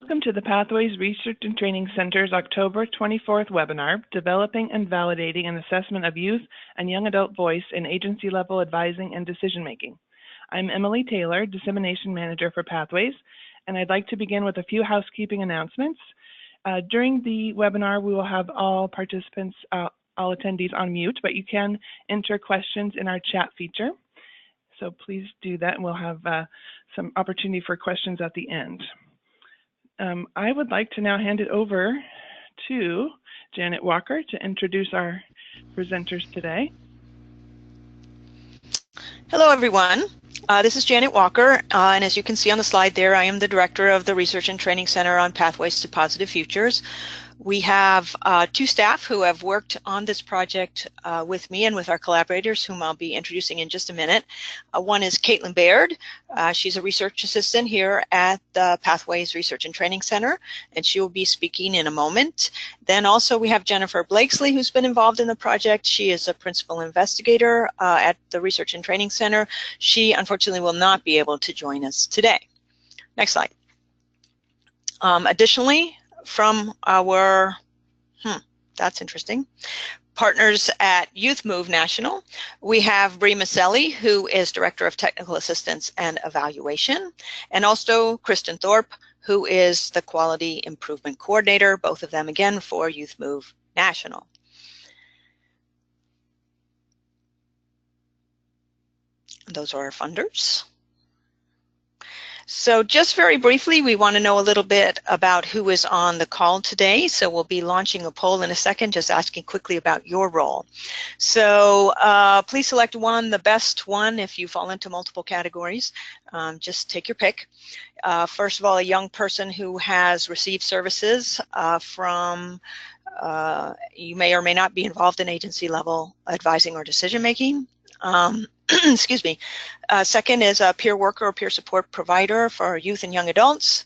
Welcome to the Pathways Research and Training Center's October 24th webinar, Developing and Validating an Assessment of Youth and Young Adult Voice in Agency-Level Advising and Decision-Making. I'm Emily Taylor, Dissemination Manager for Pathways, and I'd like to begin with a few housekeeping announcements. During the webinar, we will have all participants, all attendees on mute, but you can enter questions in our chat feature. So please do that, and we'll have some opportunity for questions at the end. I would like to now hand it over to Janet Walker to introduce our presenters today. Hello, everyone. This is Janet Walker, and as you can see on the slide there, I am the Director of the Research and Training Center on Pathways to Positive Futures. We have two staff who have worked on this project with me and with our collaborators, whom I'll be introducing in just a minute. One is Caitlin Baird. She's a research assistant here at the Pathways Research and Training Center, and she will be speaking in a moment. Then also we have Jennifer Blakesley, who's been involved in the project. She is a principal investigator at the Research and Training Center. She unfortunately will not be able to join us today. Next slide. Additionally, from our, that's interesting, partners at M.O.V.E National, we have Brie Masselli, who is Director of Technical Assistance and Evaluation, and also Kristen Thorpe, who is the Quality Improvement Coordinator, both of them again for M.O.V.E National. Those are our funders. So just very briefly, we want to know a little bit about who is on the call today. So we'll be launching a poll in a second, just asking quickly about your role. So please select one, the best one, if you fall into multiple categories. Just take your pick. First of all, a young person who has received services from, you may or may not be involved in agency level advising or decision making. Excuse me. Second is a peer worker or peer support provider for youth and young adults.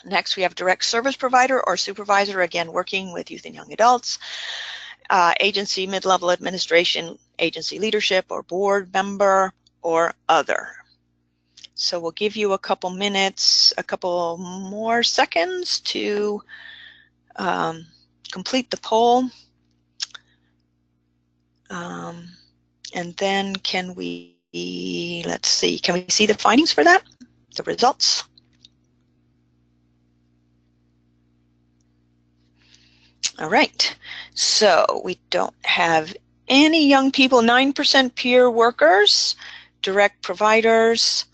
Next, we have direct service provider or supervisor, again, working with youth and young adults. Agency mid-level administration, agency leadership or board member or other. So we'll give you a couple minutes, a couple more seconds to complete the poll. And then can we, let's see, can we see the findings for that, the results? All right, so we don't have any young people, 9% peer workers, direct providers,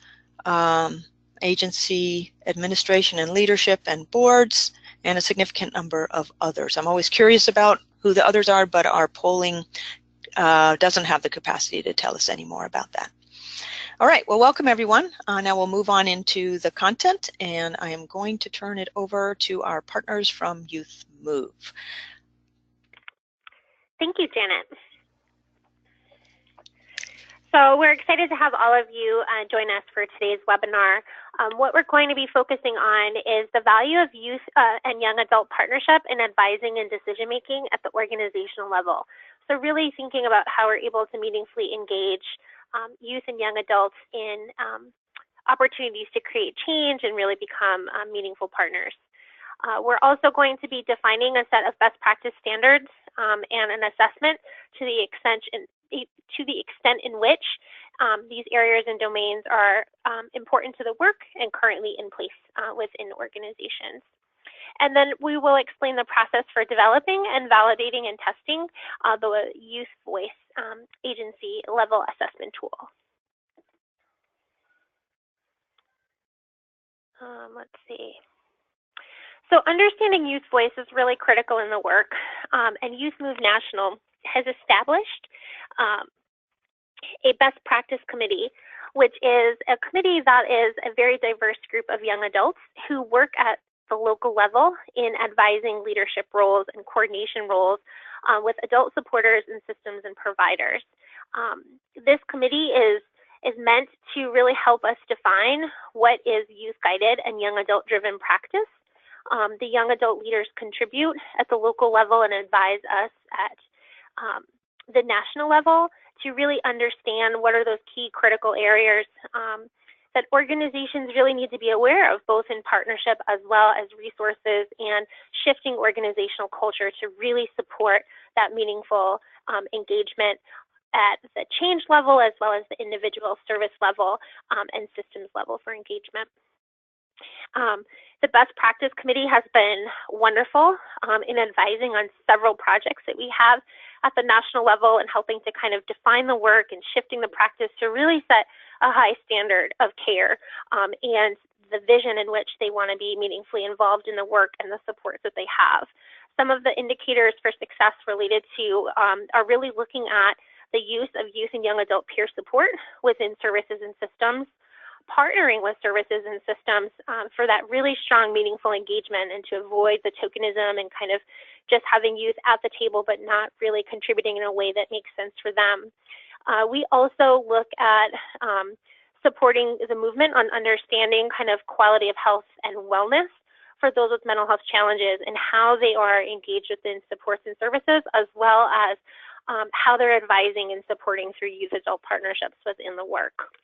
agency administration and leadership and boards, and a significant number of others. I'm always curious about who the others are, but our polling doesn't have the capacity to tell us any more about that. All right, well, welcome everyone. Now we'll move on into the content, and I am going to turn it over to our partners from M.O.V.E. Thank you, Janet. So we're excited to have all of you join us for today's webinar. What we're going to be focusing on is the value of youth and young adult partnership in advising and decision-making at the organizational level. So really thinking about how we're able to meaningfully engage youth and young adults in opportunities to create change and really become meaningful partners. We're also going to be defining a set of best practice standards and an assessment to the extent in which these areas and domains are important to the work and currently in place within organizations. And then we will explain the process for developing and validating and testing the Youth Voice agency level assessment tool. Let's see. So understanding youth voice is really critical in the work, and M.O.V.E National has established a best practice committee, which is a committee that is a very diverse group of young adults who work at the local level in advising leadership roles and coordination roles with adult supporters and systems and providers. This committee is meant to really help us define what is youth-guided and young adult-driven practice. The young adult leaders contribute at the local level and advise us at the national level to really understand what are those key critical areas that organizations really need to be aware of, both in partnership as well as resources and shifting organizational culture to really support that meaningful engagement at the change level as well as the individual service level and systems level for engagement. The Best Practice Committee has been wonderful in advising on several projects that we have at the national level and helping to kind of define the work and shifting the practice to really set a high standard of care and the vision in which they want to be meaningfully involved in the work and the supports that they have. Some of the indicators for success related to are really looking at the use of youth and young adult peer support within services and systems, partnering with services and systems for that really strong, meaningful engagement and to avoid the tokenism and kind of just having youth at the table but not really contributing in a way that makes sense for them. We also look at supporting the movement on understanding kind of quality of health and wellness for those with mental health challenges and how they are engaged within supports and services, as well as how they're advising and supporting through youth adult partnerships within the work.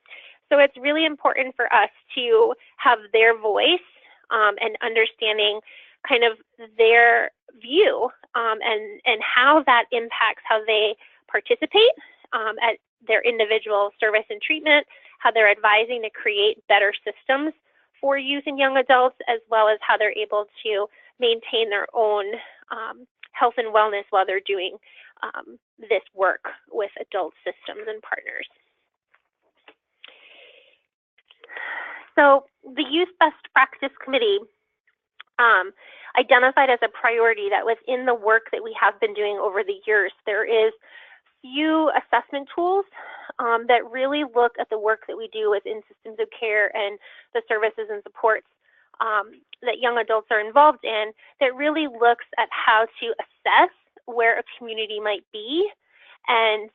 So it's really important for us to have their voice and understanding kind of their view and how that impacts how they participate at their individual service and treatment, how they're advising to create better systems for youth and young adults, as well as how they're able to maintain their own health and wellness while they're doing this work with adult systems and partners. So the Youth Best Practice Committee identified as a priority that within the work that we have been doing over the years, there is few assessment tools that really look at the work that we do within systems of care and the services and supports that young adults are involved in that really looks at how to assess where a community might be and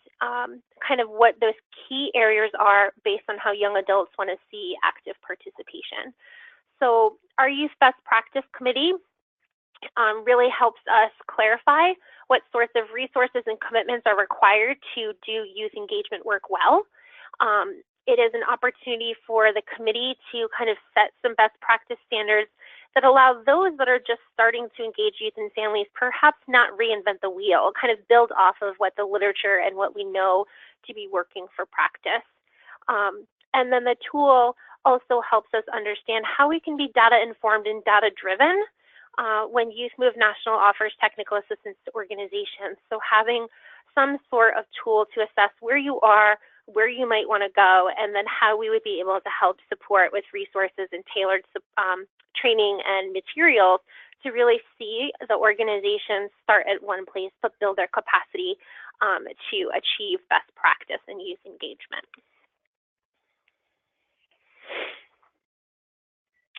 kind of what those key areas are based on how young adults want to see active participation. So our Youth Best Practice Committee really helps us clarify what sorts of resources and commitments are required to do youth engagement work well. It is an opportunity for the committee to kind of set some best practice standards that allow those that are just starting to engage youth and families perhaps not reinvent the wheel, kind of build off of what the literature and what we know to be working for practice. And then the tool also helps us understand how we can be data informed and data driven when Youth Move National offers technical assistance to organizations. So having some sort of tool to assess where you are, where you might want to go, and then how we would be able to help support with resources and tailored training and materials to really see the organizations start at one place but build their capacity to achieve best practice and youth engagement.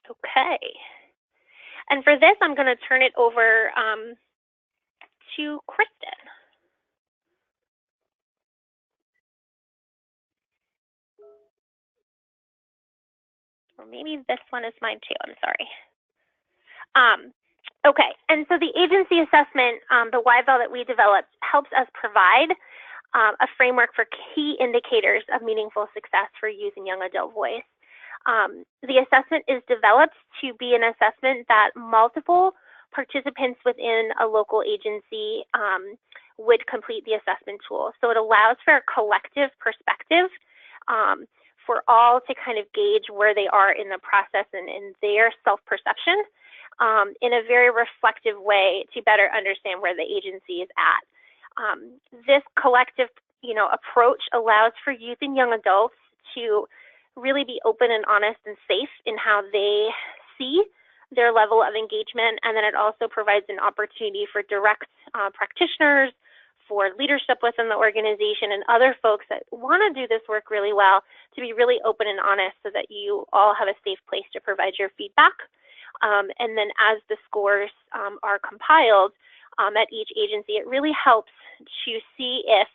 Okay. And for this, I'm going to turn it over to Kristen. Or maybe this one is mine too, I'm sorry. Okay, and so the agency assessment, the Y-VAL that we developed, helps us provide a framework for key indicators of meaningful success for youth and young adult voice. The assessment is developed to be an assessment that multiple participants within a local agency would complete the assessment tool. So it allows for a collective perspective for all to kind of gauge where they are in the process and in their self-perception in a very reflective way to better understand where the agency is at. This collective, approach allows for youth and young adults to really be open and honest and safe in how they see their level of engagement, and then it also provides an opportunity for direct practitioners, for leadership within the organization, and other folks that want to do this work really well to be really open and honest so that you all have a safe place to provide your feedback. And then as the scores are compiled at each agency, it really helps to see if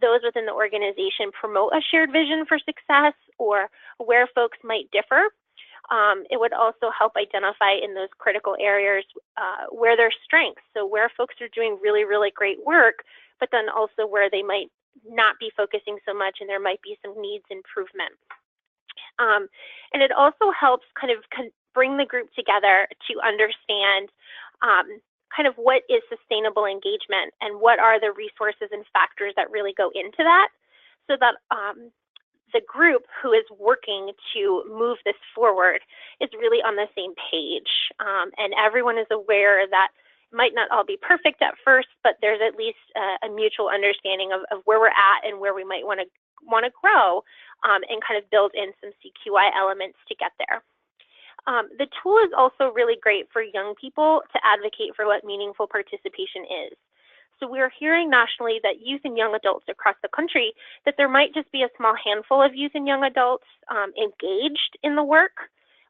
those within the organization promote a shared vision for success or where folks might differ. It would also help identify in those critical areas where there's strengths, so where folks are doing really, really great work, but then also where they might not be focusing so much and there might be some needs improvement. And it also helps kind of bring the group together to understand kind of what is sustainable engagement and what are the resources and factors that really go into that, so that the group who is working to move this forward is really on the same page, and everyone is aware that it might not all be perfect at first, but there's at least a mutual understanding of where we're at and where we might want to grow, and kind of build in some CQI elements to get there. The tool is also really great for young people to advocate for what meaningful participation is. So we're hearing nationally that youth and young adults across the country, that there might just be a small handful of youth and young adults engaged in the work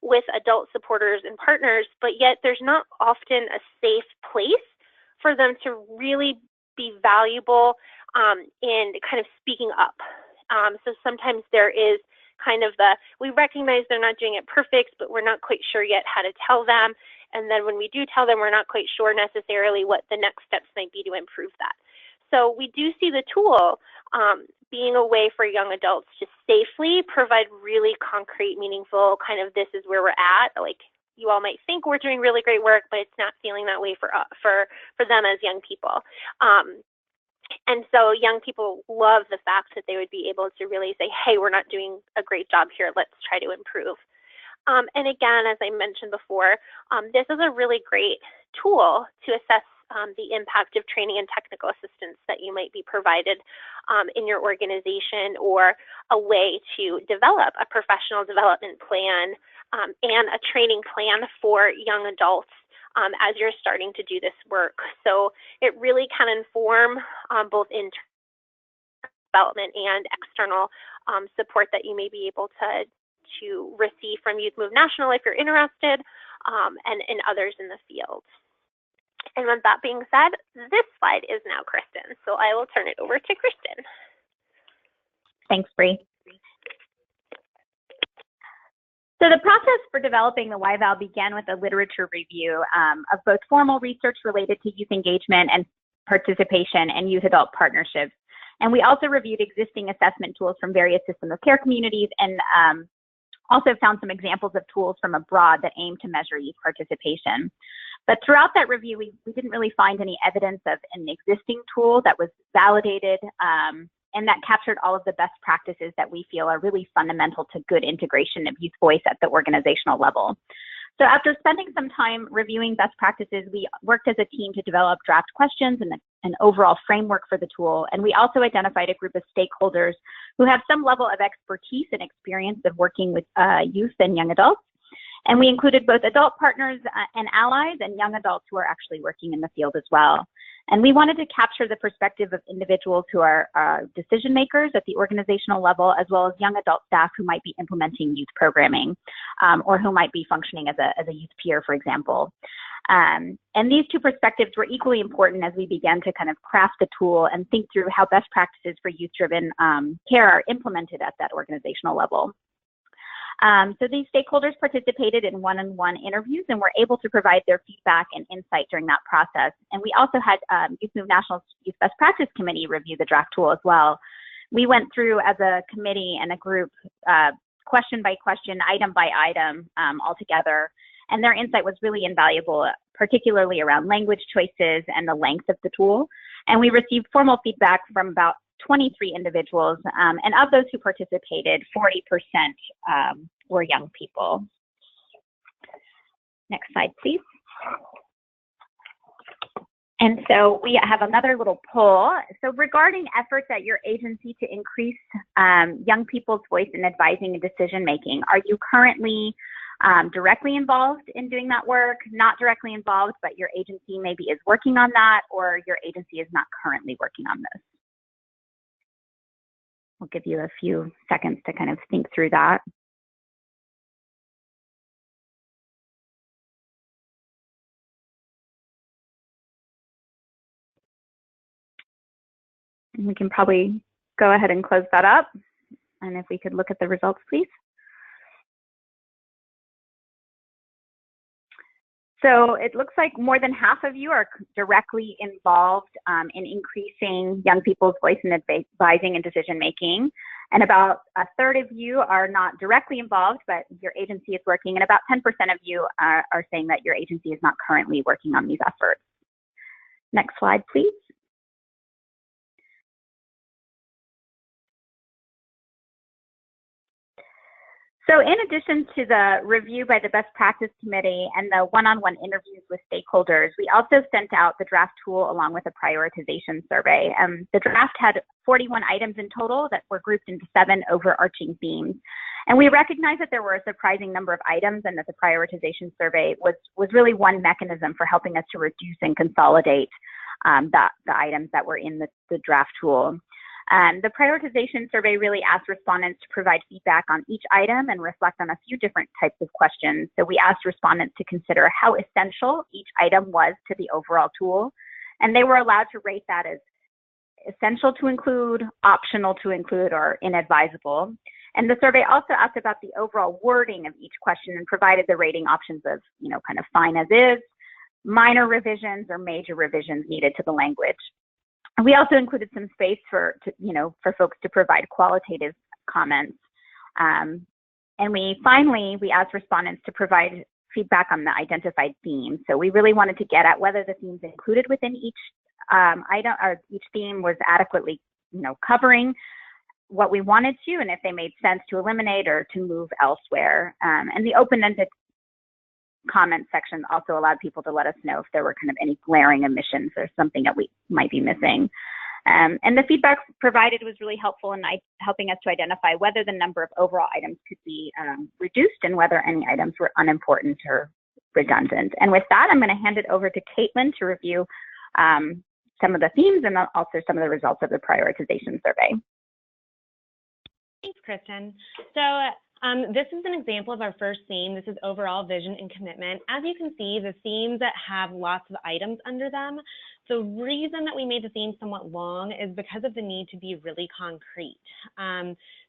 with adult supporters and partners, but yet there's not often a safe place for them to really be valuable in kind of speaking up. So sometimes there is kind of we recognize they're not doing it perfect, but we're not quite sure yet how to tell them. And then when we do tell them, we're not quite sure necessarily what the next steps might be to improve that. So we do see the tool being a way for young adults to safely provide really concrete, meaningful kind of, this is where we're at. Like, you all might think we're doing really great work, but it's not feeling that way for them as young people. And so young people love the fact that they would be able to really say, hey, we're not doing a great job here, let's try to improve. And again, as I mentioned before, this is a really great tool to assess the impact of training and technical assistance that you might be provided in your organization, or a way to develop a professional development plan and a training plan for young adults as you're starting to do this work. So it really can inform both internal development and external support that you may be able to receive from Youth.MOVE National if you're interested, and others in the field. And with that being said, this slide is now Kristen, so I will turn it over to Kristen. Thanks, Brie. So the process for developing the Y-VAL began with a literature review of both formal research related to youth engagement and participation and youth-adult partnerships. And we also reviewed existing assessment tools from various system of care communities, and also found some examples of tools from abroad that aim to measure youth participation. But throughout that review, we didn't really find any evidence of an existing tool that was validated and that captured all of the best practices that we feel are really fundamental to good integration of youth voice at the organizational level. So after spending some time reviewing best practices, we worked as a team to develop draft questions and an overall framework for the tool. And we also identified a group of stakeholders who have some level of expertise and experience of working with youth and young adults. And we included both adult partners and allies, and young adults who are actually working in the field as well. And we wanted to capture the perspective of individuals who are decision makers at the organizational level, as well as young adult staff who might be implementing youth programming, or who might be functioning as a youth peer, for example. And these two perspectives were equally important as we began to kind of craft the tool and think through how best practices for youth-driven care are implemented at that organizational level. So these stakeholders participated in one-on-one interviews and were able to provide their feedback and insight during that process. And we also had Youth.MOVE National's Youth Best Practice Committee review the draft tool as well. We went through as a committee and a group, question by question, item by item, all together. And their insight was really invaluable, particularly around language choices and the length of the tool. And we received formal feedback from about 23 individuals, and of those who participated, 40% were young people. Next slide, please. And so we have another little poll. So regarding efforts at your agency to increase young people's voice in advising and decision making, are you currently directly involved in doing that work, not directly involved, but your agency maybe is working on that, or your agency is not currently working on this? We'll give you a few seconds to kind of think through that. And we can probably go ahead and close that up. And if we could look at the results, please. So it looks like more than half of you are directly involved in increasing young people's voice in advising and decision making. And about a third of you are not directly involved, but your agency is working, and about 10% of you are saying that your agency is not currently working on these efforts. Next slide, please. So in addition to the review by the Best Practice Committee and the one-on-one interviews with stakeholders, we also sent out the draft tool along with a prioritization survey. The draft had 41 items in total that were grouped into 7 overarching themes. And we recognized that there were a surprising number of items and that the prioritization survey was really one mechanism for helping us to reduce and consolidate the items that were in the draft tool. The prioritization survey really asked respondents to provide feedback on each item and reflect on a few different types of questions. So we asked respondents to consider how essential each item was to the overall tool, and they were allowed to rate that as essential to include, optional to include, or inadvisable. And the survey also asked about the overall wording of each question and provided the rating options of, kind of fine as is, minor revisions, or major revisions needed to the language. We also included some space for folks to provide qualitative comments. And we asked respondents to provide feedback on the identified themes. So we really wanted to get at whether the themes included within each item or each theme was adequately, covering what we wanted to, and if they made sense to eliminate or to move elsewhere. And the open-ended comment section also allowed people to let us know if there were kind of any glaring omissions or something that we might be missing. And the feedback provided was really helpful in helping us to identify whether the number of overall items could be reduced and whether any items were unimportant or redundant. And with that, I'm going to hand it over to Caitlin to review some of the themes and also some of the results of the prioritization survey. Thanks, Kristen. So this is an example of our first theme. This is overall vision and commitment. As you can see, the themes that have lots of items under them. The reason that we made the theme somewhat long is because of the need to be really concrete.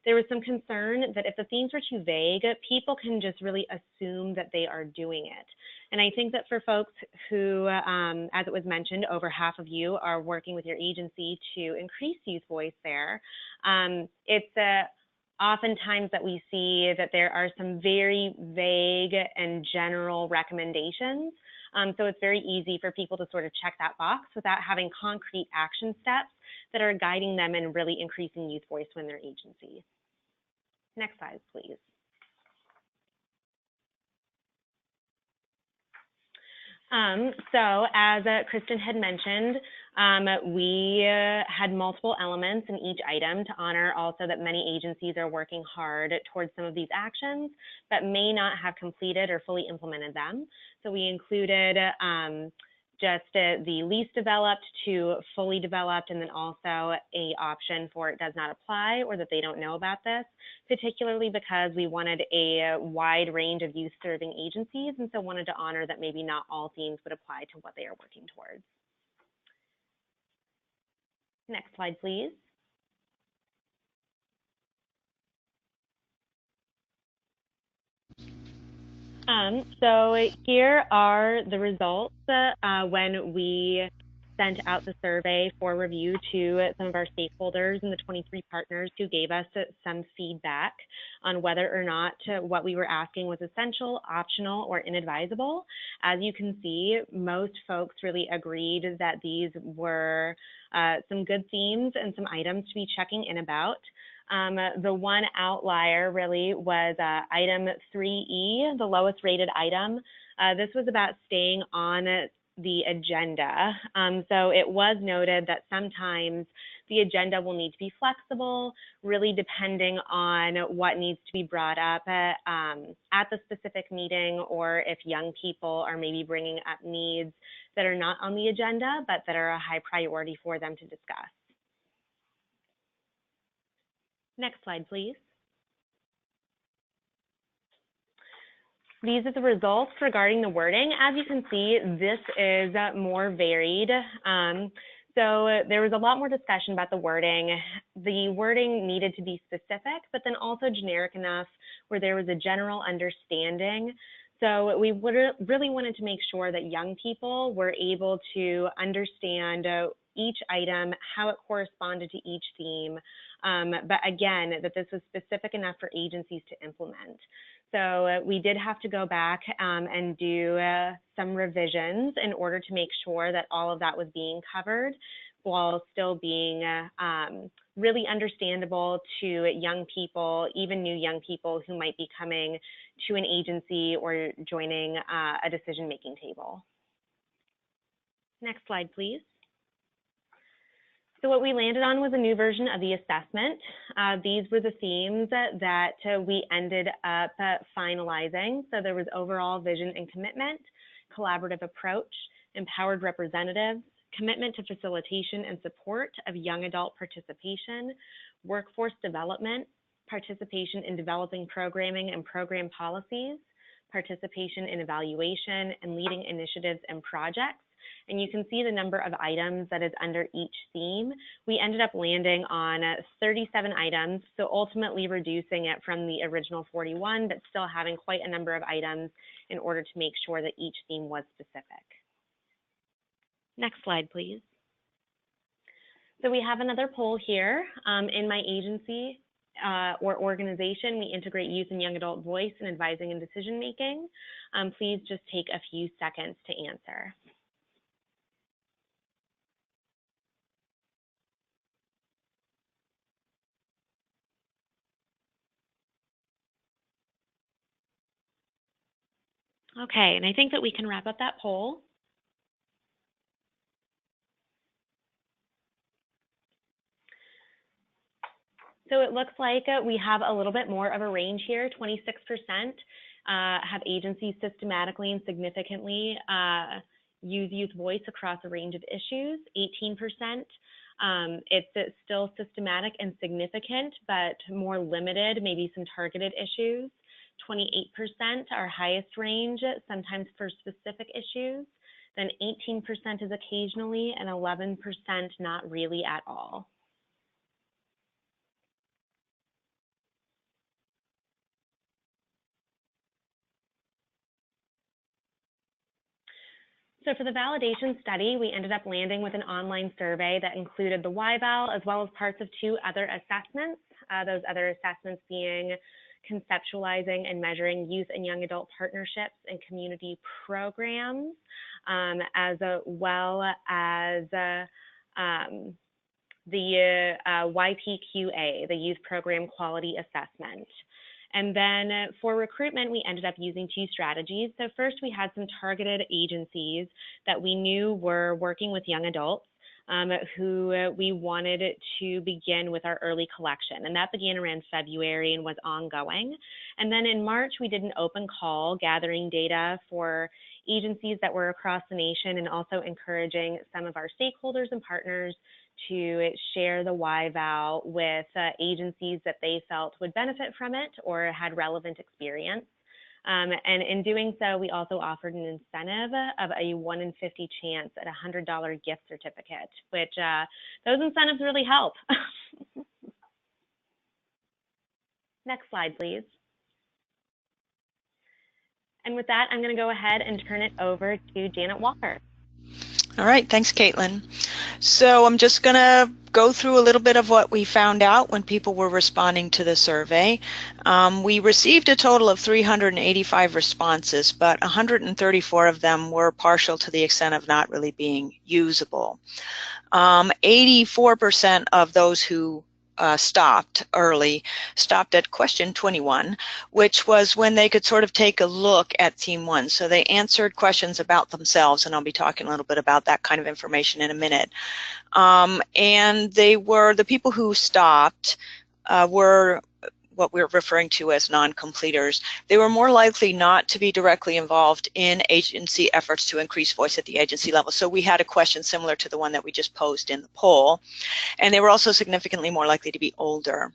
There was some concern that if the themes were too vague, people can just really assume that they are doing it. And I think that for folks who, as it was mentioned, over half of you are working with your agency to increase youth voice there, it's oftentimes that we see that there are some very vague and general recommendations. So it's very easy for people to sort of check that box without having concrete action steps that are guiding them and really increasing youth voice within their agency. Next slide, please. So as Kristen had mentioned, we had multiple elements in each item to honor also that many agencies are working hard towards some of these actions but may not have completed or fully implemented them. So we included just the least developed to fully developed, and then also a option for it does not apply or that they don't know about this, particularly because we wanted a wide range of youth serving agencies and so wanted to honor that maybe not all themes would apply to what they are working towards. Next slide, please. So here are the results when we sent out the survey for review to some of our stakeholders and the 23 partners who gave us some feedback on whether or not what we were asking was essential, optional, or inadvisable. As you can see, most folks really agreed that these were some good themes and some items to be checking in about. The one outlier really was item 3E, the lowest rated item. This was about staying on the agenda. So it was noted that sometimes the agenda will need to be flexible, really depending on what needs to be brought up at the specific meeting, or if young people are maybe bringing up needs that are not on the agenda, but that are a high priority for them to discuss. Next slide, please. These are the results regarding the wording. As you can see, this is more varied. So there was a lot more discussion about the wording. The wording needed to be specific, but then also generic enough where there was a general understanding. So we really wanted to make sure that young people were able to understand each item, how it corresponded to each theme, but again, that this was specific enough for agencies to implement. So we did have to go back and do some revisions in order to make sure that all of that was being covered while still being really understandable to young people, even new young people who might be coming to an agency or joining a decision-making table. Next slide, please. So what we landed on was a new version of the assessment. These were the themes that we ended up finalizing. So there was overall vision and commitment, collaborative approach, empowered representatives, commitment to facilitation and support of young adult participation, workforce development, participation in developing programming and program policies, participation in evaluation and leading initiatives and projects. And you can see the number of items that is under each theme. We ended up landing on 37 items, so ultimately reducing it from the original 41, but still having quite a number of items in order to make sure that each theme was specific. Next slide, please. So we have another poll here. In my agency or organization, we integrate youth and young adult voice in advising and decision making. Please just take a few seconds to answer. Okay, and I think that we can wrap up that poll. So it looks like we have a little bit more of a range here. 26% have agencies systematically and significantly use youth voice across a range of issues. 18%, it's still systematic and significant, but more limited, maybe some targeted issues. 28%, our highest range, sometimes for specific issues. Then 18% is occasionally, and 11% not really at all. So for the validation study, we ended up landing with an online survey that included the Y-VAL as well as parts of 2 other assessments, those other assessments being conceptualizing and measuring youth and young adult partnerships and community programs, as well as the YPQA, the Youth Program Quality Assessment. And then for recruitment, we ended up using 2 strategies. So first, we had some targeted agencies that we knew were working with young adults who we wanted to begin with our early collection. And that began around February and was ongoing. And then in March, we did an open call gathering data for agencies that were across the nation and also encouraging some of our stakeholders and partners to share the Y-VAL with agencies that they felt would benefit from it or had relevant experience. And in doing so, we also offered an incentive of a 1 in 50 chance at a $100 gift certificate, which those incentives really help. Next slide, please. And with that, I'm going to go ahead and turn it over to Janet Walker. All right, thanks, Caitlin. So I'm just going to go through a little bit of what we found out when people were responding to the survey. We received a total of 385 responses, but 134 of them were partial to the extent of not really being usable. 84% of those who stopped early stopped at question 21, which was when they could sort of take a look at theme 1. So they answered questions about themselves, and I'll be talking a little bit about that kind of information in a minute. And they were, the people who stopped were what we're referring to as non-completers. They were more likely not to be directly involved in agency efforts to increase voice at the agency level. So we had a question similar to the one that we just posed in the poll. And they were also significantly more likely to be older.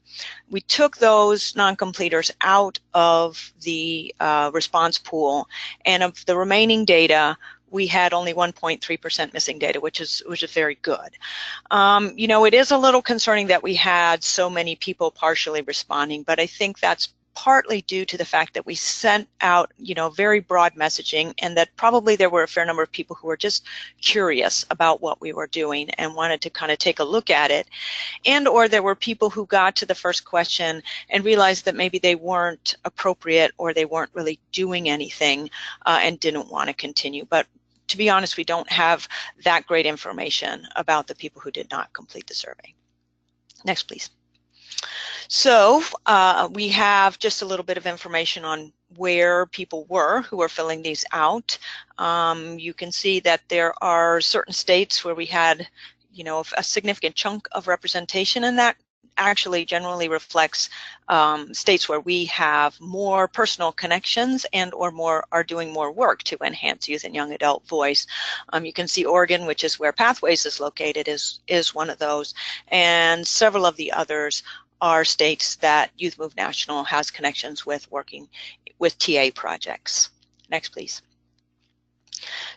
We took those non-completers out of the response pool, and of the remaining data, we had only 1.3% missing data, which is very good. You know, it is a little concerning that we had so many people partially responding, but I think that's partly due to the fact that we sent out, very broad messaging, and that probably there were a fair number of people who were just curious about what we were doing and wanted to kind of take a look at it, and or there were people who got to the first question and realized that maybe they weren't appropriate or they weren't really doing anything and didn't want to continue. But to be honest, we don't have that great information about the people who did not complete the survey. Next, please. So we have just a little bit of information on where people were who were filling these out. You can see that there are certain states where we had, a significant chunk of representation, and that actually generally reflects states where we have more personal connections and or are doing more work to enhance youth and young adult voice. You can see Oregon, which is where Pathways is located, is one of those, and several of the others are states that Youth Move National has connections with, working with TA projects. Next, please.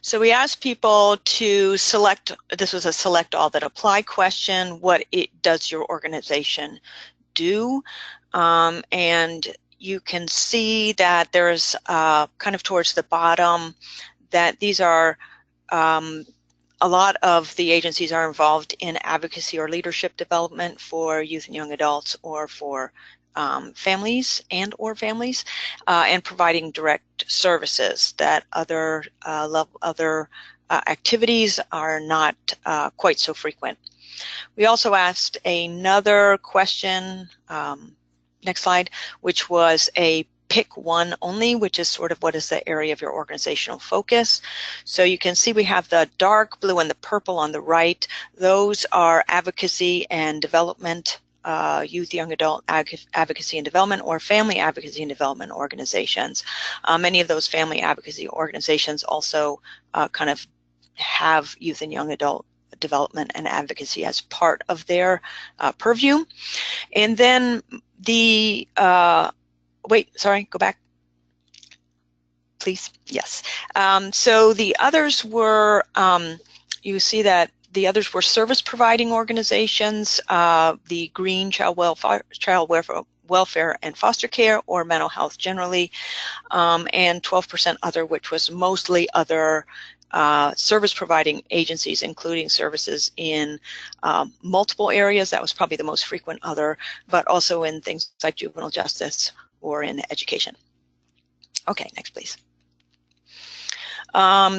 So we asked people to select, this was a select all that apply question, what does your organization do? And you can see that there's kind of towards the bottom that these are, a lot of the agencies are involved in advocacy or leadership development for youth and young adults, or for families and providing direct services that other activities are not quite so frequent. We also asked another question, next slide, which was a pick one only, which is sort of what is the area of your organizational focus. So you can see we have the dark blue and the purple on the right. Those are advocacy and development, youth, young adult advocacy and development, or family advocacy and development organizations. Many of those family advocacy organizations also kind of have youth and young adult development and advocacy as part of their purview. And then the wait, sorry, go back, please. Yes. So the others were, you see that the others were service providing organizations, the green child welfare and foster care, or mental health generally, and 12% other, which was mostly other service providing agencies, including services in multiple areas. That was probably the most frequent other, but also in things like juvenile justice or in education. Okay, next please.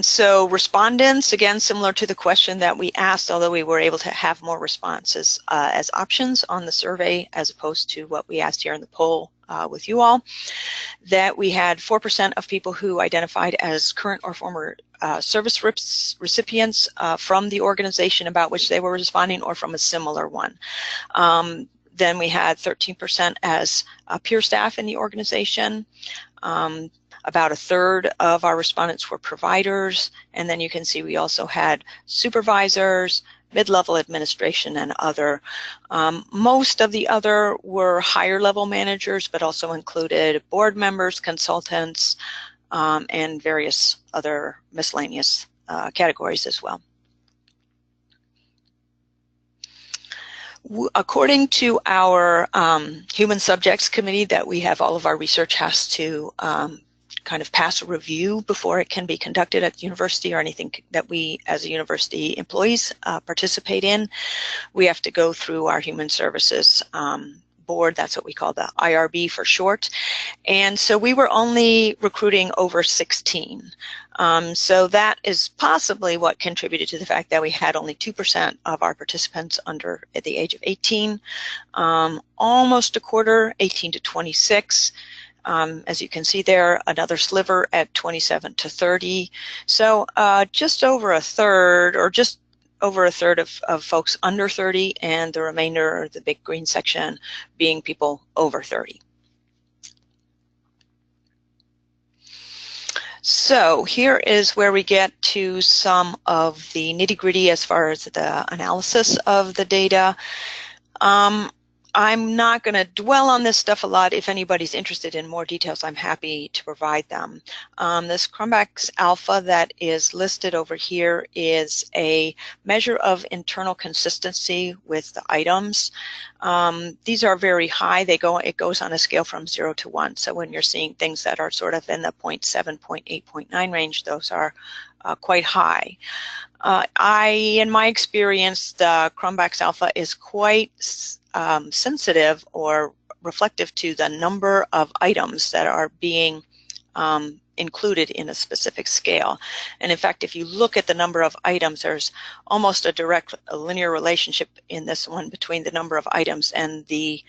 So respondents, again, similar to the question that we asked, although we were able to have more responses as options on the survey as opposed to what we asked here in the poll with you all, that we had 4% of people who identified as current or former service recipients from the organization about which they were responding, or from a similar one. Then we had 13% as peer staff in the organization. About a third of our respondents were providers, and then you can see we also had supervisors, mid-level administration, and other. Most of the other were higher level managers, but also included board members, consultants, and various other miscellaneous categories as well. According to our human subjects committee that we have, all of our research has to kind of pass a review before it can be conducted at the university, or anything that we as a university employees participate in. We have to go through our human services board. That's what we call the IRB for short. And so we were only recruiting over 16. So that is possibly what contributed to the fact that we had only 2% of our participants under at the age of 18, almost a quarter, 18 to 26. As you can see there, another sliver at 27 to 30. So just over a third, or just over a third of folks under 30, and the remainder, the big green section, being people over 30. So here is where we get to some of the nitty-gritty as far as the analysis of the data. I'm not going to dwell on this stuff a lot. If anybody's interested in more details, I'm happy to provide them. This Chromebox Alpha that is listed over here is a measure of internal consistency with the items. These are very high. It goes on a scale from 0 to 1. So when you're seeing things that are sort of in the 0.7, 0.8, 0.9 range, those are quite high. In my experience, the Chromebox Alpha is quite sensitive or reflective to the number of items that are being included in a specific scale. And in fact, if you look at the number of items, there's almost a linear relationship in this one between the number of items and the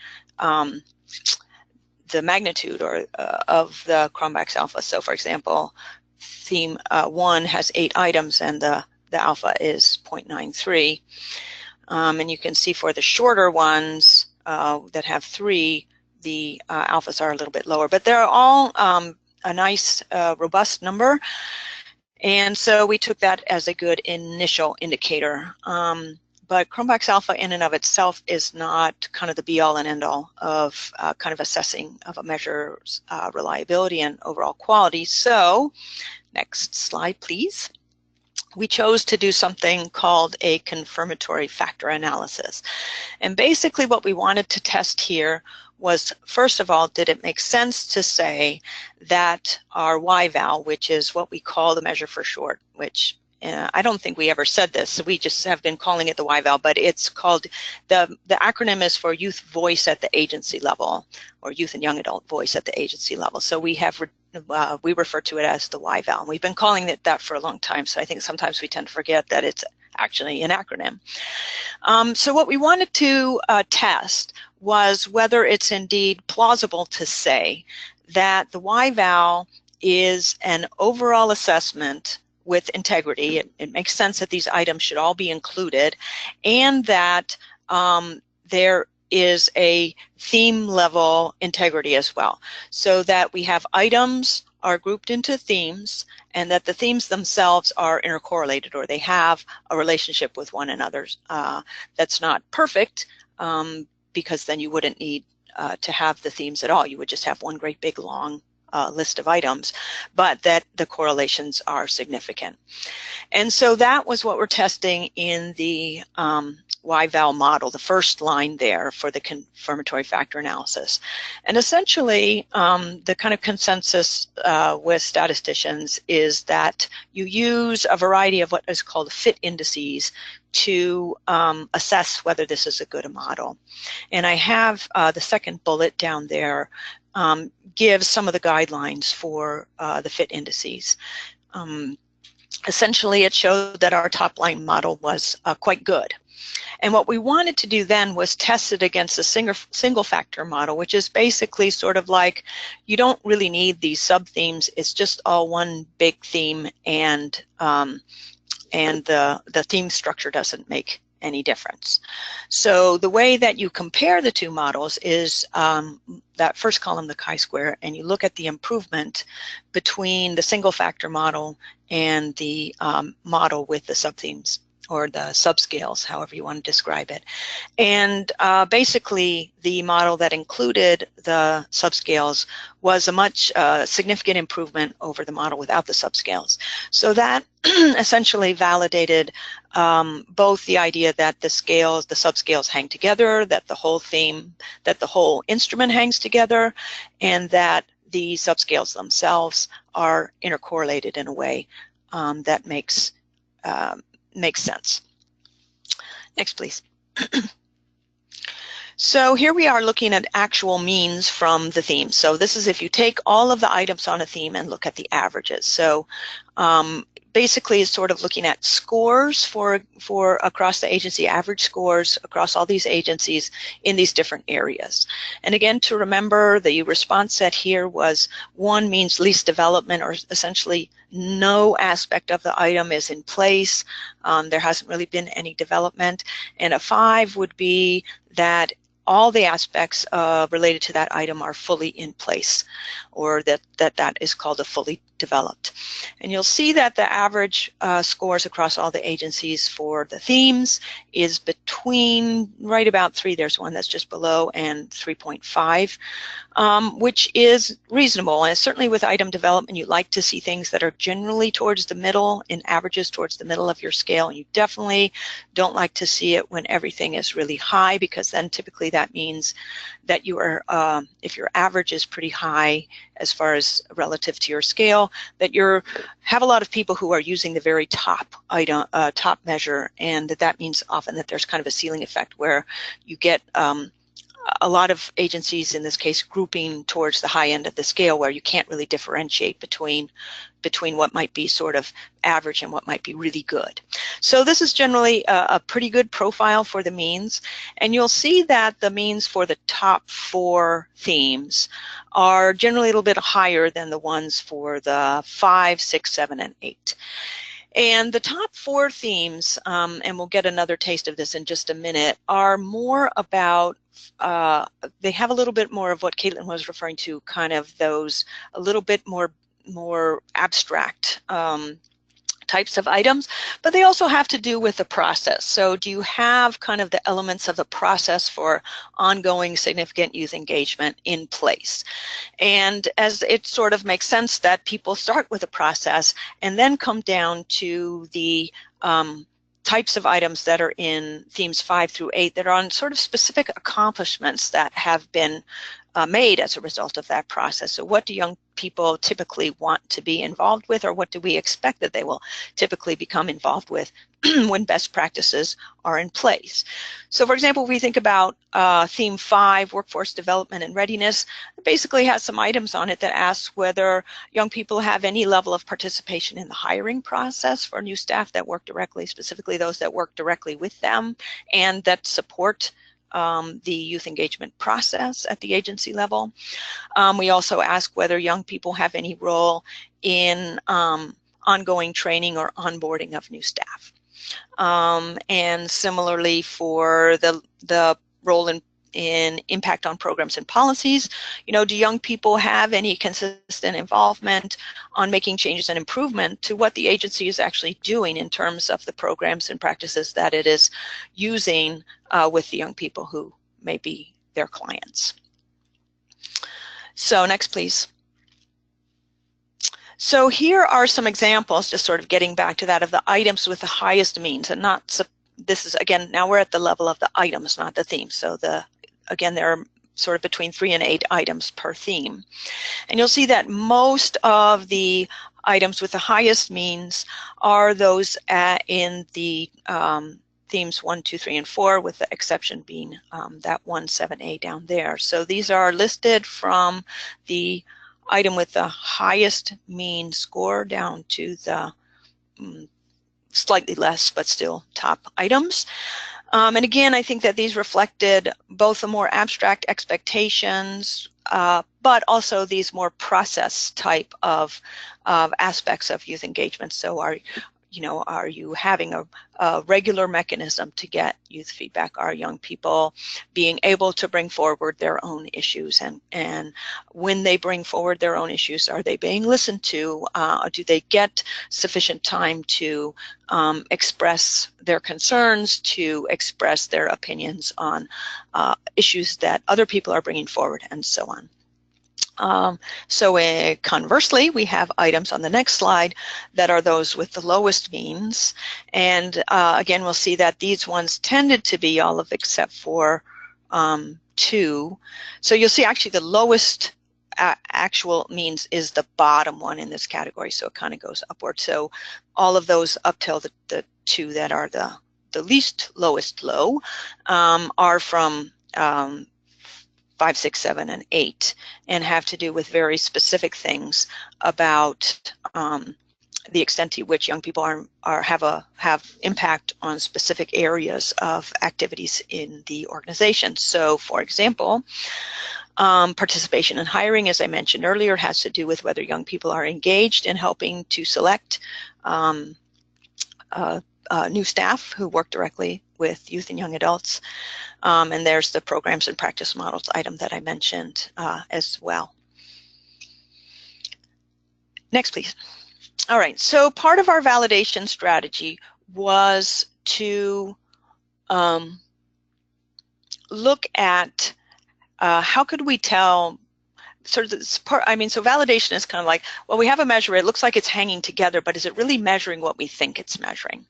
magnitude of the Chromebox Alpha. So for example, theme 1 has 8 items and the alpha is 0.93. And you can see for the shorter ones that have 3, the alphas are a little bit lower, but they're all a nice robust number. And so we took that as a good initial indicator. But Chromebox Alpha in and of itself is not kind of the be-all and end-all of kind of assessing of a measure's reliability and overall quality. So next slide, please. We chose to do something called a confirmatory factor analysis. And basically what we wanted to test here was, first of all, did it make sense to say that our Y-VAL, which is what we call the measure for short, which I don't think we ever said this, so we just have been calling it the Y-VAL, but it's called, the acronym is for youth voice at the agency level, or youth and young adult voice at the agency level. So we refer to it as the Y-VAL. We've been calling it that for a long time, so I think sometimes we tend to forget that it's actually an acronym. So what we wanted to test was whether it's indeed plausible to say that the Y-VAL is an overall assessment with integrity. It makes sense that these items should all be included, and that there is a theme level integrity as well, so that we have items are grouped into themes and that the themes themselves are intercorrelated, or they have a relationship with one another. That's not perfect, because then you wouldn't need to have the themes at all. You would just have one great big long list of items, but that the correlations are significant. And so that was what we're testing in the Y-VAL model, the first line there for the confirmatory factor analysis. And essentially, the kind of consensus with statisticians is that you use a variety of what is called fit indices to assess whether this is a good model. And I have the second bullet down there gives some of the guidelines for the fit indices. Essentially, it showed that our top-line model was quite good. And what we wanted to do then was test it against a single factor model, which is basically sort of like, you don't really need these sub-themes. It's just all one big theme, and the theme structure doesn't make any difference. So the way that you compare the two models is that first column, the chi-square, and you look at the improvement between the single factor model and the model with the sub-themes, or the subscales, however you want to describe it. And basically, the model that included the subscales was a much significant improvement over the model without the subscales. So that essentially validated both the idea that the subscales hang together, that the whole theme, that the whole instrument hangs together, and that the subscales themselves are intercorrelated in a way that makes sense. Next, please. So here we are looking at actual means from the theme. So this is if you take all of the items on a theme and look at the averages. So basically it's sort of looking at scores for across the agency, average scores across all these agencies in these different areas. And again, to remember, the response set here was 1 means least development, or essentially no aspect of the item is in place. There hasn't really been any development. And a 5 would be that all the aspects related to that item are fully in place, or that is called a fully developed. And you'll see that the average scores across all the agencies for the themes is between right about 3, there's one that's just below, and 3.5. Which is reasonable. And certainly with item development, you like to see things that are generally towards the middle, in averages towards the middle of your scale. And you definitely don't like to see it when everything is really high, because then typically that means that you are, if your average is pretty high as far as relative to your scale, that you have a lot of people who are using the very top item, top measure, and that means often that there's kind of a ceiling effect where you get a lot of agencies, in this case, grouping towards the high end of the scale, where you can't really differentiate between what might be sort of average and what might be really good. So this is generally a pretty good profile for the means, and you'll see that the means for the top 4 themes are generally a little bit higher than the ones for the 5, 6, 7, and 8. And the top 4 themes, and we'll get another taste of this in just a minute, are more about, they have a little bit more of what Caitlin was referring to, kind of those a little bit more abstract types of items, but they also have to do with the process. So do you have kind of the elements of the process for ongoing significant youth engagement in place? And as it sort of makes sense that people start with a process and then come down to the types of items that are in themes 5 through 8 that are on sort of specific accomplishments that have been made as a result of that process. So what do young people typically want to be involved with, or what do we expect that they will typically become involved with when best practices are in place? So for example, if we think about theme 5, workforce development and readiness, it basically has some items on it that ask whether young people have any level of participation in the hiring process for new staff that work directly, specifically those that work directly with them and that support the youth engagement process at the agency level. We also ask whether young people have any role in ongoing training or onboarding of new staff. And similarly for the role in impact on programs and policies, you know, do young people have any consistent involvement on making changes and improvement to what the agency is actually doing in terms of the programs and practices that it is using with the young people who may be their clients? So next, please. So here are some examples, just sort of getting back to that, of the items with the highest means, and not, this is again, now we're at the level of the items, not the theme. So again, there are sort of between 3 and 8 items per theme. And you'll see that most of the items with the highest means are those in the themes 1, 2, 3, and 4, with the exception being that 1.7a down there. So these are listed from the item with the highest mean score down to the slightly less but still top items. And again, I think that these reflected both the more abstract expectations, but also these more process type of aspects of youth engagement. So are you having a regular mechanism to get youth feedback? Are young people being able to bring forward their own issues? And when they bring forward their own issues, are they being listened to? Do they get sufficient time to express their concerns, to express their opinions on issues that other people are bringing forward, and so on? Conversely, we have items on the next slide that are those with the lowest means. And again, we'll see that these ones tended to be all of except for 2. So you'll see actually the lowest actual means is the bottom one in this category. So it kind of goes upward. So all of those up till the 2 that are the least lowest low are from 5, 6, 7, and 8, and have to do with very specific things about the extent to which young people have impact on specific areas of activities in the organization. So, for example, participation in hiring, as I mentioned earlier, has to do with whether young people are engaged in helping to select new staff who work directly with youth and young adults. And there's the programs and practice models item that I mentioned as well. Next, please. All right, so part of our validation strategy was to look at how could we tell sort of this part. I mean, so validation is kind of like, well, we have a measure, it looks like it's hanging together, but is it really measuring what we think it's measuring?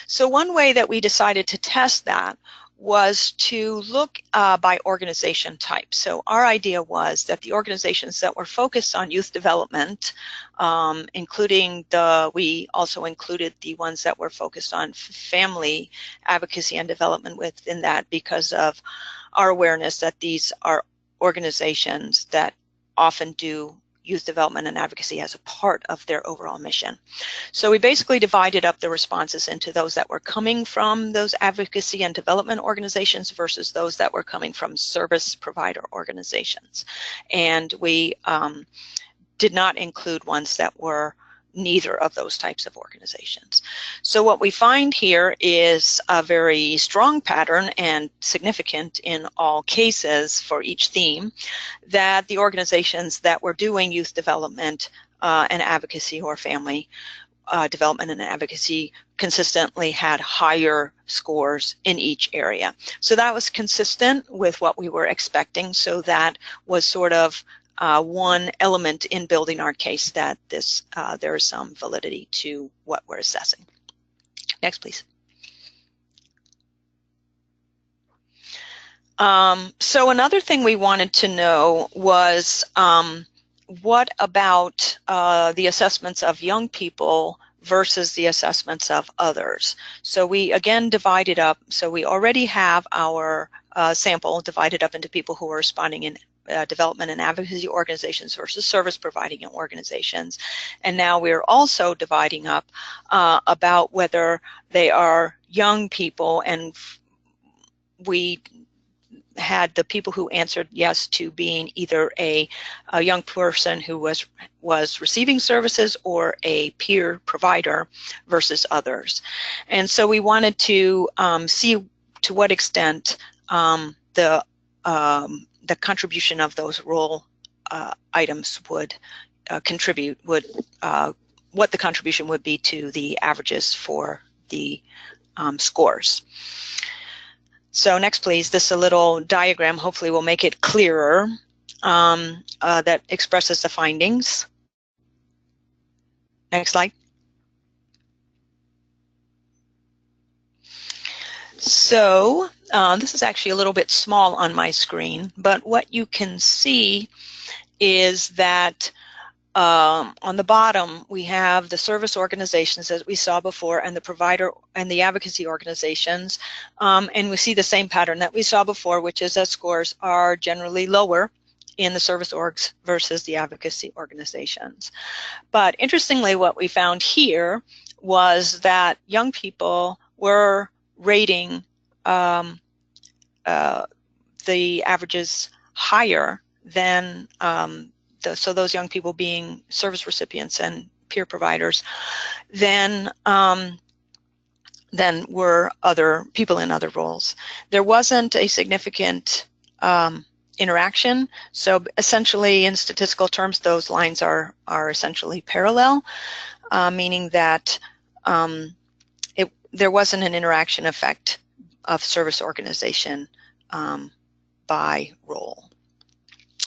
So one way that we decided to test that was to look by organization type. So our idea was that the organizations that were focused on youth development, we also included the ones that were focused on family advocacy and development within that, because of our awareness that these are organizations that often do youth development and advocacy as a part of their overall mission. So we basically divided up the responses into those that were coming from those advocacy and development organizations versus those that were coming from service provider organizations. And we did not include ones that were neither of those types of organizations. So what we find here is a very strong pattern and significant in all cases for each theme, that the organizations that were doing youth development and advocacy, or family development and advocacy, consistently had higher scores in each area. So that was consistent with what we were expecting. So that was sort of one element in building our case that there is some validity to what we're assessing. Next, please. So another thing we wanted to know was what about the assessments of young people versus the assessments of others. So we again divided up, so we already have our sample divided up into people who are responding in development and advocacy organizations versus service providing organizations. And now we're also dividing up about whether they are young people, and we had the people who answered yes to being either a young person who was receiving services or a peer provider versus others. And so we wanted to see to what extent the contribution of those role items would contribute, what the contribution would be to the averages for the scores. So next, please. This is a little diagram, hopefully will make it clearer, that expresses the findings. Next slide. So this is actually a little bit small on my screen, but what you can see is that on the bottom we have the service organizations as we saw before, and the provider and the advocacy organizations, and we see the same pattern that we saw before, which is that scores are generally lower in the service orgs versus the advocacy organizations. But interestingly, what we found here was that young people were rating the averages higher than so those young people being service recipients and peer providers than were other people in other roles. There wasn't a significant interaction, so essentially in statistical terms those lines are essentially parallel, meaning that there wasn't an interaction effect of service organization by role.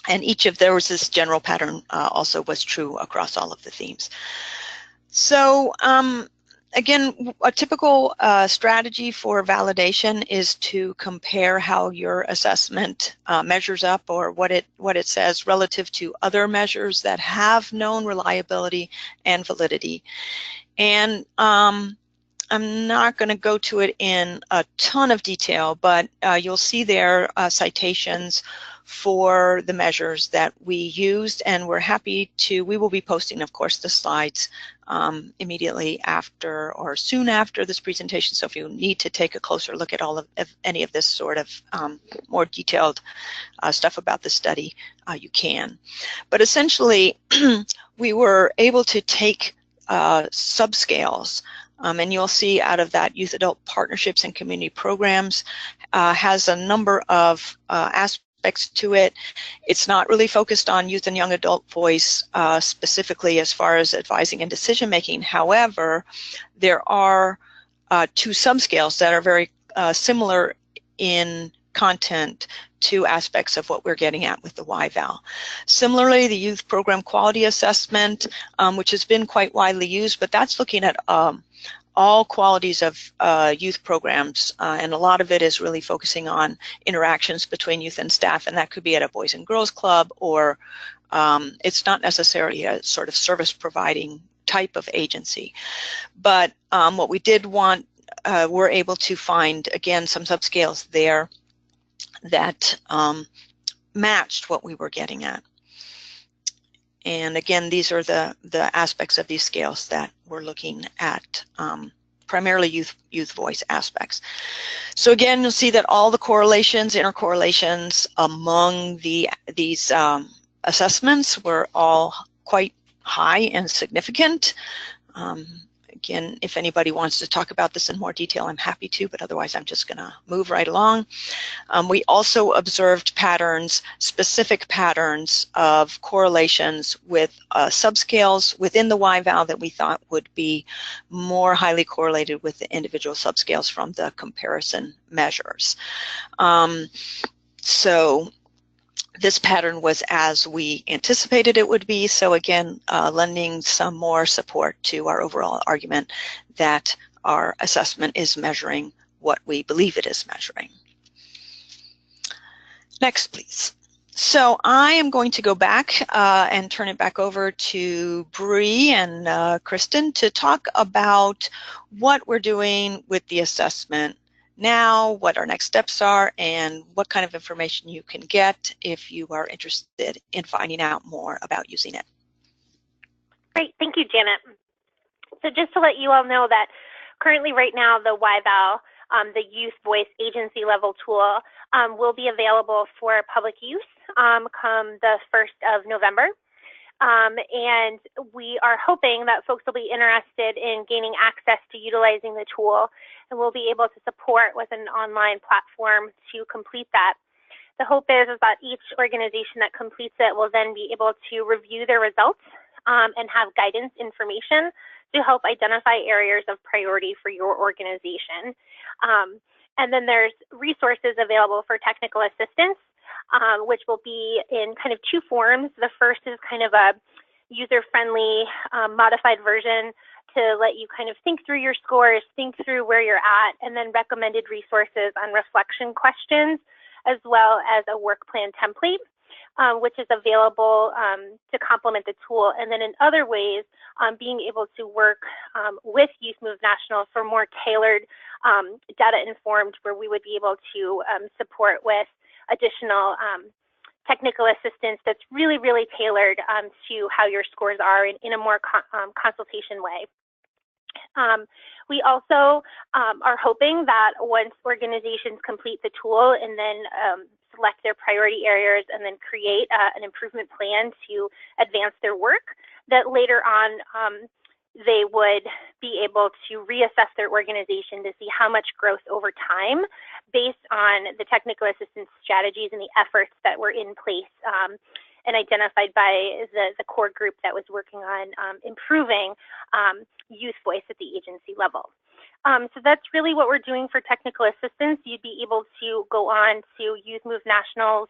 And each of there was this general pattern also was true across all of the themes. So again, a typical strategy for validation is to compare how your assessment measures up, or what it says relative to other measures that have known reliability and validity. And I'm not going to go to it in a ton of detail, but you'll see there citations for the measures that we used, and we're happy to, we will be posting, of course, the slides immediately after or soon after this presentation. So if you need to take a closer look at all of any of this sort of more detailed stuff about the study, you can. But essentially, we were able to take subscales, and you'll see out of that youth adult partnerships and community programs has a number of aspects aspects to it. It's not really focused on youth and young adult voice specifically as far as advising and decision making. However, there are 2 subscales that are very similar in content to aspects of what we're getting at with the Y-VAL. Similarly, the Youth Program Quality Assessment, which has been quite widely used, but that's looking at all qualities of youth programs, and a lot of it is really focusing on interactions between youth and staff, and that could be at a Boys and Girls Club, or it's not necessarily a sort of service providing type of agency. But what we did want, we're able to find, again, some subscales there that matched what we were getting at. And again, these are the aspects of these scales that we're looking at, primarily youth voice aspects. So again, you'll see that all the correlations, intercorrelations among these assessments were all quite high and significant. Again, if anybody wants to talk about this in more detail, I'm happy to, but otherwise I'm just going to move right along. We also observed patterns, specific patterns of correlations with subscales within the Y-VAL that we thought would be more highly correlated with the individual subscales from the comparison measures. So this pattern was as we anticipated it would be, so again, lending some more support to our overall argument that our assessment is measuring what we believe it is measuring. Next, please. So I am going to go back and turn it back over to Brie and Kristen to talk about what we're doing with the assessment now, what our next steps are, and what kind of information you can get if you are interested in finding out more about using it. Great, thank you, Janet. So just to let you all know that currently right now the Y-VAL, the Youth Voice Agency Level tool, will be available for public use come the 1st of November. And we are hoping that folks will be interested in gaining access to utilizing the tool, and we'll be able to support with an online platform to complete that. The hope is that each organization that completes it will then be able to review their results and have guidance information to help identify areas of priority for your organization. And then there's resources available for technical assistance, which will be in kind of 2 forms. The first is kind of a user-friendly modified version to let you kind of think through your scores, think through where you're at, and then recommended resources on reflection questions, as well as a work plan template, which is available to complement the tool. And then in other ways, being able to work with Youth.MOVE National for more tailored data-informed, where we would be able to support with additional technical assistance that's really, really tailored to how your scores are in a more consultation way. We also are hoping that once organizations complete the tool and then select their priority areas and then create an improvement plan to advance their work, that later on they would be able to reassess their organization to see how much growth over time based on the technical assistance strategies and the efforts that were in place and identified by the core group that was working on improving youth voice at the agency level. So that's really what we're doing for technical assistance. You'd be able to go on to Youth.MOVE National's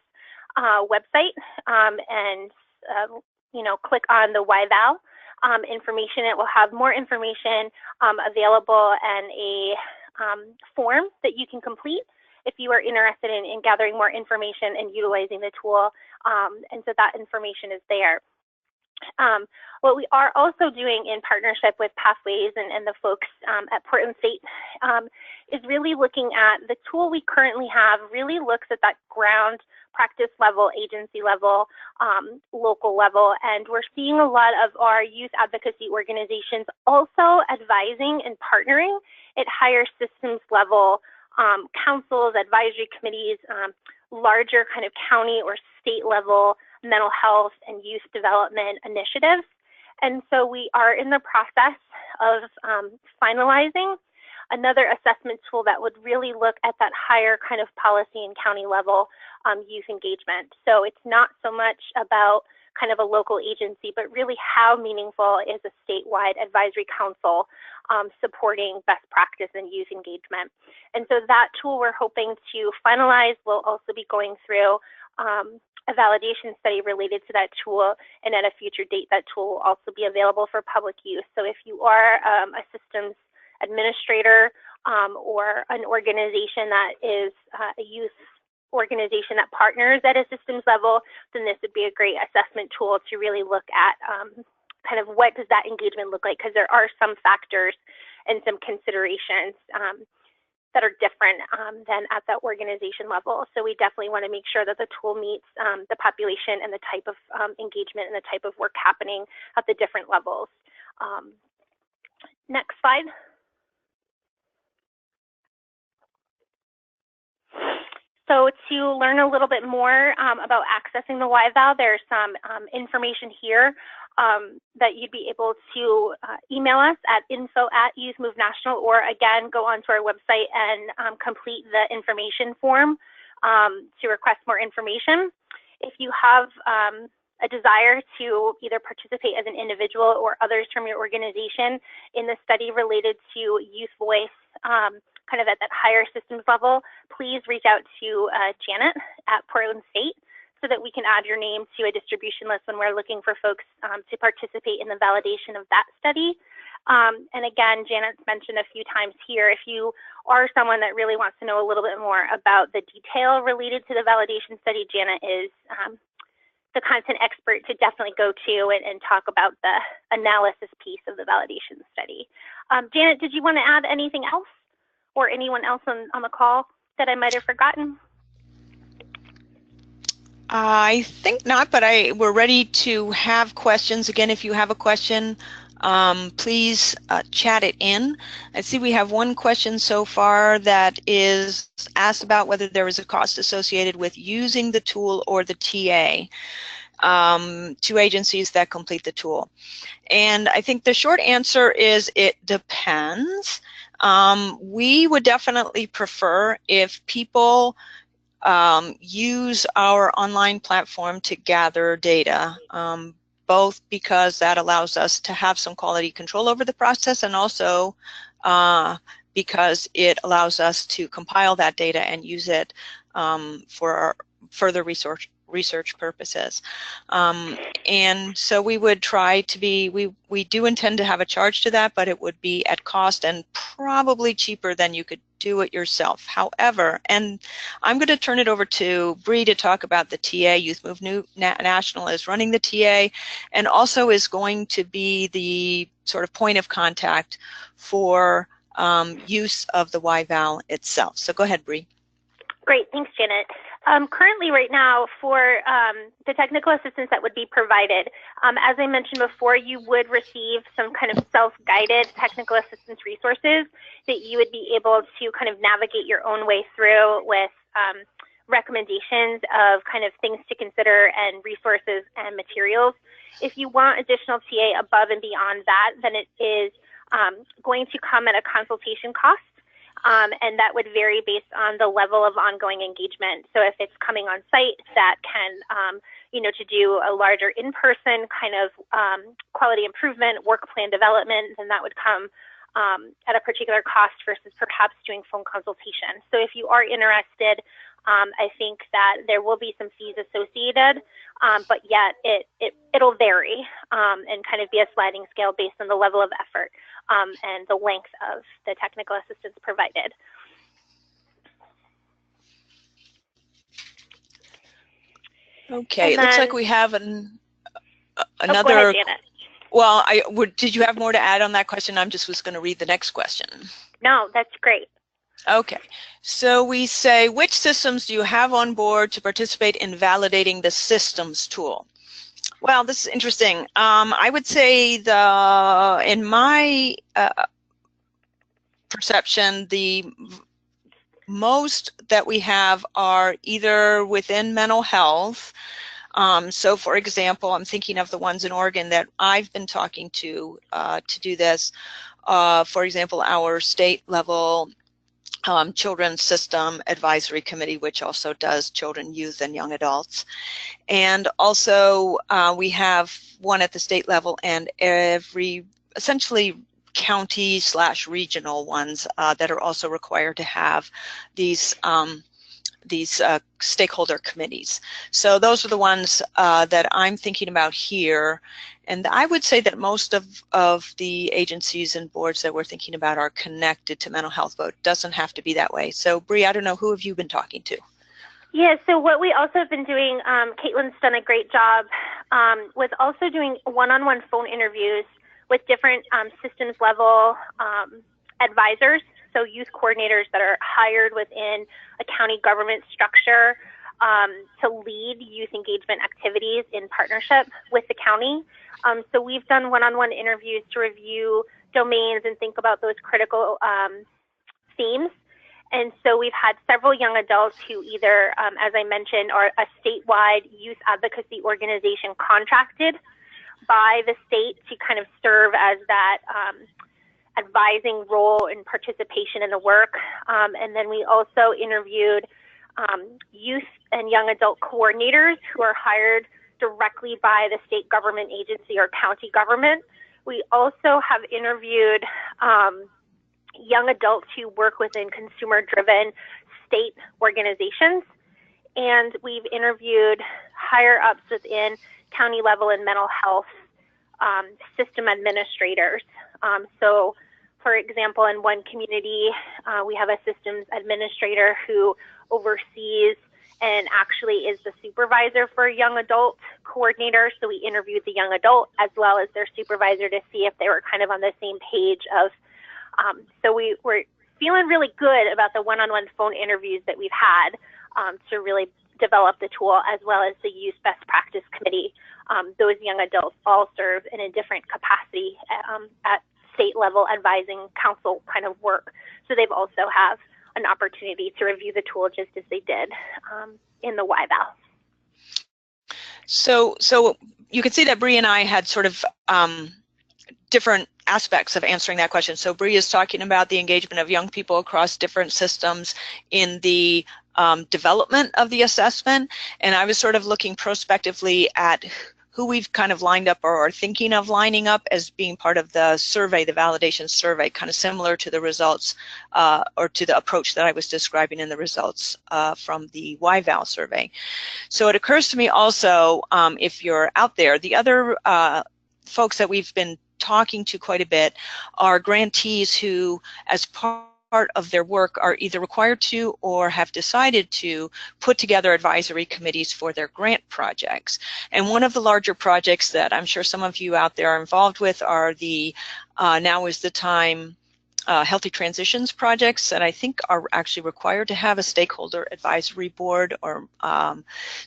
website and click on the Y-VAL information. It will have more information available and a form that you can complete if you are interested in gathering more information and utilizing the tool. And so that information is there. What we are also doing in partnership with Pathways and the folks at Portland State is really looking at the tool we currently have really looks at that ground practice level, agency level, local level, and we're seeing a lot of our youth advocacy organizations also advising and partnering at higher systems level councils, advisory committees, larger kind of county or state level mental health and youth development initiatives. And so we are in the process of finalizing another assessment tool that would really look at that higher kind of policy and county level youth engagement. So it's not so much about kind of a local agency, but really how meaningful is a statewide advisory council supporting best practice in youth engagement. And so that tool we're hoping to finalize. We'll also be going through a validation study related to that tool, and at a future date that tool will also be available for public use. So if you are a systems administrator or an organization that is a youth organization that partners at a systems level, then this would be a great assessment tool to really look at kind of what does that engagement look like, because there are some factors and some considerations that are different than at that organization level. So we definitely want to make sure that the tool meets the population and the type of engagement and the type of work happening at the different levels. Next slide. So to learn a little bit more about accessing the Y-VAL, there's some information here that you'd be able to email us at info@YouthMoveNational, or again, go onto our website and complete the information form to request more information. If you have a desire to either participate as an individual or others from your organization in the study related to youth voice, kind of at that higher systems level, please reach out to Janet at Portland State so that we can add your name to a distribution list when we're looking for folks to participate in the validation of that study. And again, Janet's mentioned a few times here, if you are someone that really wants to know a little bit more about the detail related to the validation study, Janet is the content expert to definitely go to and talk about the analysis piece of the validation study. Janet, did you want to add anything else? Or anyone else on the call that I might have forgotten? I think not, but we're ready to have questions. Again, if you have a question, please chat it in. I see we have one question so far that is asked about whether there is a cost associated with using the tool or the TA, two agencies that complete the tool. And I think the short answer is it depends. We would definitely prefer if people use our online platform to gather data, both because that allows us to have some quality control over the process, and also because it allows us to compile that data and use it for our further research purposes. And so we would try to be, we do intend to have a charge to that, but it would be at cost and probably cheaper than you could do it yourself. However, and I'm going to turn it over to Brie to talk about the TA. Youth Move National is running the TA and also is going to be the sort of point of contact for use of the Y-VAL itself. So go ahead, Brie. Great, thanks, Janet. Currently, right now, for the technical assistance that would be provided, as I mentioned before, you would receive some kind of self-guided technical assistance resources that you would be able to kind of navigate your own way through with recommendations of kind of things to consider and resources and materials. If you want additional TA above and beyond that, then it is going to come at a consultation cost. And that would vary based on the level of ongoing engagement. So if it's coming on site, that can, to do a larger in-person kind of quality improvement, work plan development, then that would come at a particular cost versus perhaps doing phone consultation. So if you are interested, I think that there will be some fees associated, but yet it'll vary and kind of be a sliding scale based on the level of effort and the length of the technical assistance provided. Okay, it looks like we have another. Oh, go ahead, Janet. Well, did you have more to add on that question? I just was going to read the next question. No, that's great. Okay, so we say, which systems do you have on board to participate in validating the systems tool? Well, this is interesting. I would say in my perception, the most that we have are either within mental health. So for example, I'm thinking of the ones in Oregon that I've been talking to do this, for example, our state level Children's System Advisory Committee, which also does children, youth, and young adults. And also we have one at the state level and every essentially county/regional ones that are also required to have these stakeholder committees. So those are the ones that I'm thinking about here. And I would say that most of the agencies and boards that we're thinking about are connected to mental health, but it doesn't have to be that way. So Brie, I don't know, who have you been talking to? Yeah, so what we also have been doing, Caitlin's done a great job, was also doing one-on-one phone interviews with different systems level advisors, so youth coordinators that are hired within a county government structure to lead youth engagement activities in partnership with the county. So we've done one-on-one interviews to review domains and think about those critical themes. And so we've had several young adults who either, as I mentioned, are a statewide youth advocacy organization contracted by the state to kind of serve as that advising role and participation in the work. And then we also interviewed youth and young adult coordinators who are hired directly by the state government agency or county government. We also have interviewed young adults who work within consumer-driven state organizations. And we've interviewed higher ups within county level and mental health system administrators. So for example, in one community, we have a systems administrator who oversees and actually is the supervisor for young adult coordinators. So we interviewed the young adult as well as their supervisor to see if they were kind of on the same page of, so we're feeling really good about the one-on-one phone interviews that we've had to really develop the tool, as well as the Youth Best Practice Committee. Those young adults all serve in a different capacity at state level advising council kind of work. So they've also have an opportunity to review the tool just as they did in the Y-VAL. So you can see that Brie and I had sort of different aspects of answering that question. So Brie is talking about the engagement of young people across different systems in the development of the assessment, and I was sort of looking prospectively at who we've kind of lined up or are thinking of lining up as being part of the survey, the validation survey, kind of similar to the results or to the approach that I was describing in the results from the Y-VAL survey. So it occurs to me also, if you're out there, the other folks that we've been talking to quite a bit are grantees who, as part of their work, are either required to or have decided to put together advisory committees for their grant projects. And one of the larger projects that I'm sure some of you out there are involved with are the Now is the Time Healthy Transitions projects that I think are actually required to have a stakeholder advisory board. Or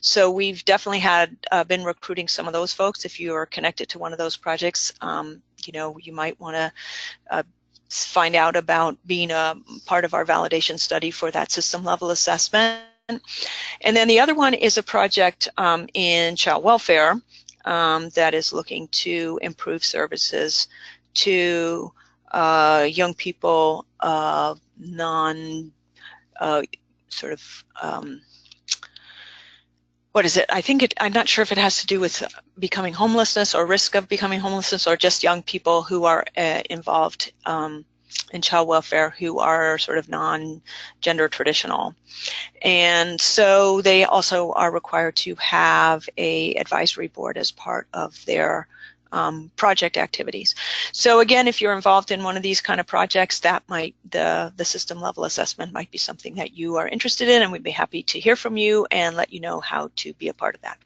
so we've definitely had been recruiting some of those folks. If you are connected to one of those projects, you know, you might want to find out about being a part of our validation study for that system level assessment. And then the other one is a project in child welfare that is looking to improve services to young people, what is it? I think I'm not sure if it has to do with becoming homelessness or risk of becoming homelessness, or just young people who are involved in child welfare who are sort of non-gender traditional. And so they also are required to have an advisory board as part of their project activities. So again, if you're involved in one of these kind of projects, that might, the system level assessment might be something that you are interested in, and we'd be happy to hear from you and let you know how to be a part of that.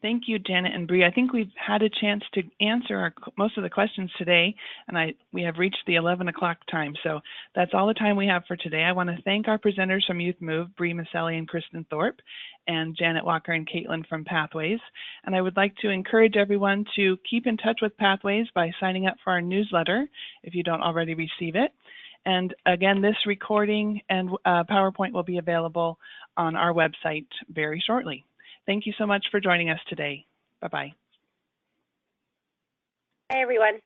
Thank you, Janet and Brie. I think we've had a chance to answer most of the questions today, and we have reached the 11 o'clock time. So that's all the time we have for today. I want to thank our presenters from M.O.V.E, Brie Masselli and Kristen Thorpe, and Janet Walker and Caitlin from Pathways. And I would like to encourage everyone to keep in touch with Pathways by signing up for our newsletter if you don't already receive it. And again, this recording and PowerPoint will be available on our website very shortly. Thank you so much for joining us today. Bye-bye. Hi, everyone.